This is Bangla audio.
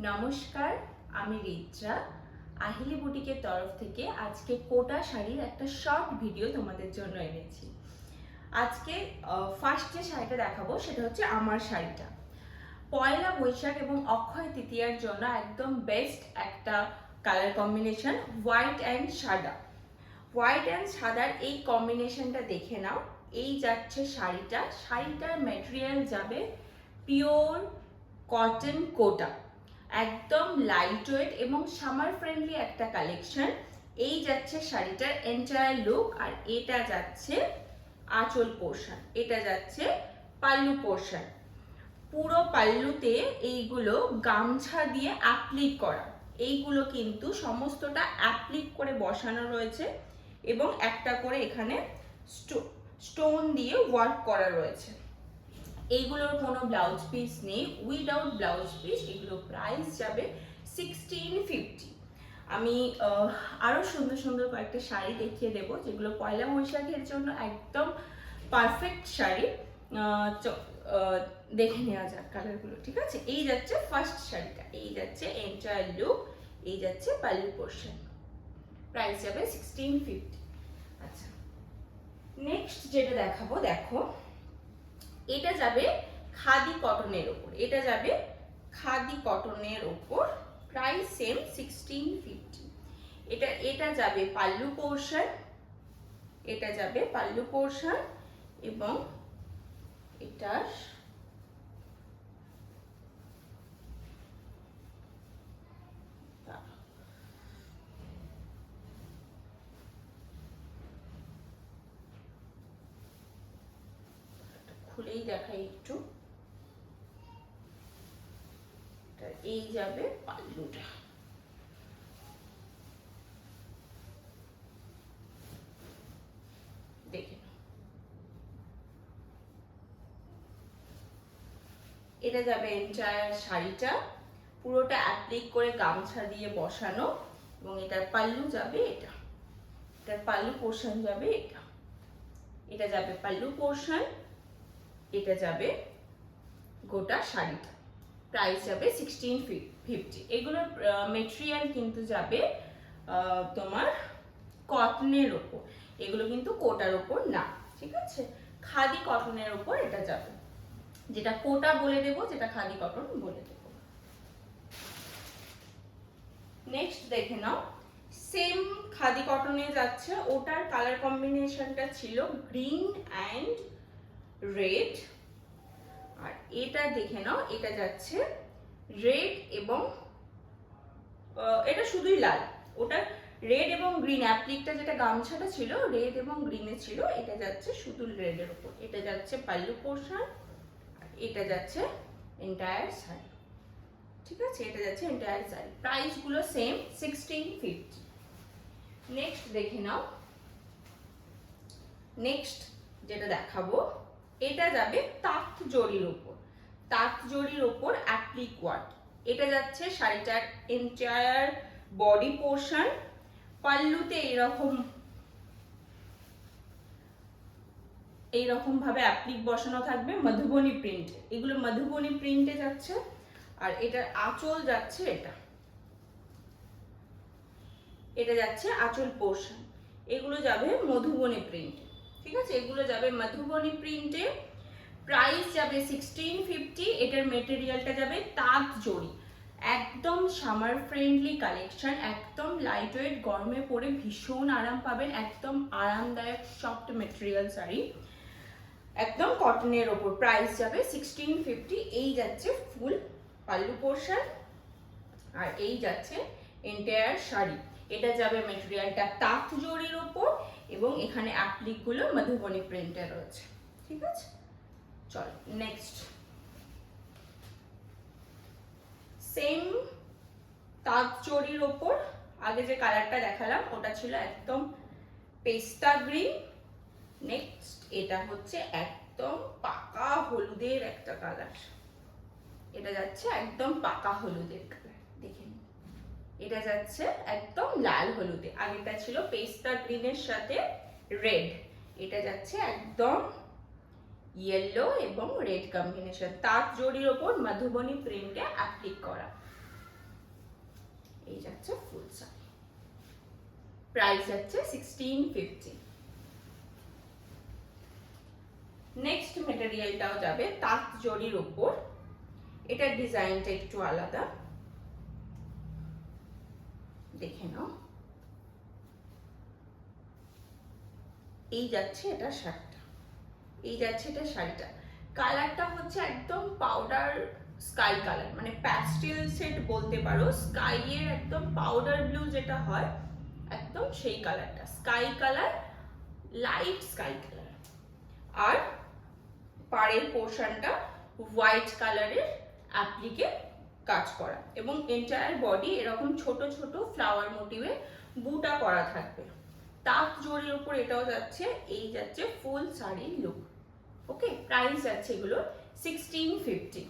নমস্কার, আমি রিত্রা। আহিলি বুটিকের তরফ থেকে আজকে কোটা শাড়ির একটা শর্ট ভিডিও তোমাদের জন্য এনেছি। আজকে ফার্স্ট যে শাড়িটা দেখাবো সেটা হচ্ছে আমার শাড়িটা। পয়লা বৈশাখ এবং অক্ষয় তৃতীয়ার জন্য একদম বেস্ট একটা কালার কম্বিনেশন, হোয়াইট অ্যান্ড সাদা। হোয়াইট অ্যান্ড সাদার এই কম্বিনেশনটা দেখে নাও। এই যাচ্ছে শাড়িটার ম্যাটেরিয়াল যাবে পিওর কটন কোটা, একদম লাইট ওয়েট এবং সামার ফ্রেন্ডলি একটা কালেকশন। এই যাচ্ছে শাড়িটার এন্টায়ার লুক, আর এটা যাচ্ছে আঁচল পোর্শন, এটা যাচ্ছে পাল্লু পোর্শন। পুরো পাল্লুতে এইগুলো গামছা দিয়ে অ্যাপ্লিক করা, এইগুলো কিন্তু সমস্তটা অ্যাপ্লিক করে বসানো রয়েছে এবং একটা করে এখানে স্টোন দিয়ে ওয়ার্ক করা রয়েছে। এইগুলোর কোনো ব্লাউজ পিস নেই, উইদাউট ব্লাউজ পিস। এগুলো প্রাইস যাবে 1650। আমি আরও সুন্দর সুন্দর কয়েকটা শাড়ি দেখিয়ে দেবো যেগুলো পয়লা বৈশাখের জন্য একদম পারফেক্ট শাড়ি। দেখে নেওয়া যাক কালারগুলো, ঠিক আছে? এই যাচ্ছে ফার্স্ট শাড়িটা, এই যাচ্ছে এন্টায়ার লুক, এই যাচ্ছে পাল্লু পোর্শন। প্রাইস যাবে 1650। আচ্ছা, নেক্সট যেটা দেখাবো, দেখো এটা যাবে খাদি কটনের ওপর, এটা যাবে খাদি কটনের ওপর, প্রাইস সেম 1650। এটা যাবে পাল্লু পোর্শন, এটা যাবে পাল্লু পোর্শন এবং এটার খুলেই দেখাই একটু। এই যাবে পাল্লুটা, দেখে এটা যাবে এন্টায়ার শাড়িটা, পুরোটা অ্যাপ্লিক করে গামছা দিয়ে বসানো এবং এটার পাল্লু যাবে এটা, এটার পাল্লু পোর্শন যাবে এটা, এটা যাবে পাল্লু পোর্শন, এটা যাবে গোটা শাড়িটা। প্রাইস যাবে 1650। এগুলোর মেটেরিয়াল কিন্তু যাবে তোমার কটনের ওপর, এগুলো কিন্তু কোটার ওপর না, ঠিক আছে? খাদি কটনের ওপর এটা যাবে, যেটা কোটা বলে দেবো, যেটা খাদি কটন বলে দেবো। নেক্সট দেখে নাও, সেম খাদি কটনে যাচ্ছে, ওটার কালার কম্বিনেশনটা ছিল গ্রিন অ্যান্ড রেড, আর এটা দেখে নাও, এটা যাচ্ছে রেড এবং এটা শুধুই লাল। ওটা রেড এবং গ্রিন অ্যাপ্লিকটা, যেটা গামছাটা ছিল রেড এবং গ্রিনে ছিল, এটা যাচ্ছে শুধু রেডের উপর। এটা যাচ্ছে পাল্লু পোর্শন, এটা যাচ্ছে এন্টায়ার শাড়ি, ঠিক আছে? এটা যাচ্ছে এন্টায়ার শাড়ি। প্রাইসগুলো সেম 1650। নেক্সট দেখে নাও, নেক্সট যেটা দেখাবো এটা যাবে তাঁত জরির উপর, তাঁত জরির উপর অ্যাপ্লিক ওয়ার্ক। এটা যাচ্ছে শাড়িটার এন্টায়ার বডি পোর্শন, পাল্লুতে এইরকম ভাবে অ্যাপ্লিক বসানো থাকবে মধুবনী প্রিন্টে, এগুলো মধুবনী প্রিন্টে যাচ্ছে। আর এটার আঁচল যাচ্ছে এটা যাচ্ছে আঁচল পোর্শন, এগুলো যাবে মধুবনী প্রিন্টে, ঠিক আছে? এগুলো যাবে মধুবনী প্রিন্টে। প্রাইস যাবে 1650। এটার মেটেরিয়ালটা যাবে তাঁত জরি, একদম সামার ফ্রেন্ডলি কালেকশন, একদম লাইট ওয়েট, গরমে পরে ভীষণ আরাম পাবেন, একদম আরামদায়ক সফট মেটেরিয়াল শাড়ি, একদম কটনের ওপর। প্রাইস যাবে 1650। এই যাচ্ছে ফুল পাল্লু পোর্শন, আর এই যাচ্ছে এন্টায়ার শাড়ি। এটা যাবে মেটেরিয়ালটা তাঁত জরির ওপর এবং এখানে অ্যাপ্লিক গুলো মধুবনী প্রিন্টে রয়েছে, ঠিক আছে? চল নেক্সট, সেম তাঁত জরির ওপর আগে যে কালারটা দেখালাম ওটা ছিল একদম পেস্তা গ্রিন। নেক্সট এটা হচ্ছে একদম পাকা হলুদের একটা কালার, এটা যাচ্ছে একদম পাকা হলুদের কালার, দেখে নিন। এটা যাচ্ছে একদম লাল হলুদে, আগেটা ছিল পেস্তা গ্রিনের সাথে রেড, এটা যাচ্ছে একদম ইয়েলো এবং রেড কম্বিনেশন, তাঁত জরির ওপর মধুবনী প্রিন্টে অ্যাপ্লিক করা। এই যাচ্ছে ফুল শাড়ি, প্রাইস যাচ্ছে 1650। নেক্সট মেটেরিয়ালটাও যাবে তাঁত জরির উপর, এটার ডিজাইনটা একটু আলাদা, দেখে নাও। এই যাচ্ছে এটা শাড়িটা, এই যাচ্ছে এটা শাড়িটা। কালারটা হচ্ছে একদম পাউডার স্কাই কালার, মানে প্যাস্টেল সেট বলতে পারো, স্কাই এর একদম পাউডার ব্লু যেটা হয় একদম সেই কালারটা, sky colour, light sky colour. আর পাড়ের পোর্শনটা হোয়াইট কালারের অ্যাপ্লিকে কাজ করা, এবং এন্টায়ার বডি এরকম ছোট ছোট ফ্লাওয়ার মোটিভে বুটা করা থাকবে। তাঁত জরির উপর এটাও যাচ্ছে, এই যাচ্ছে ফুল শাড়ির লুক। ওকে, প্রাইস যাচ্ছে এগুলো 1650।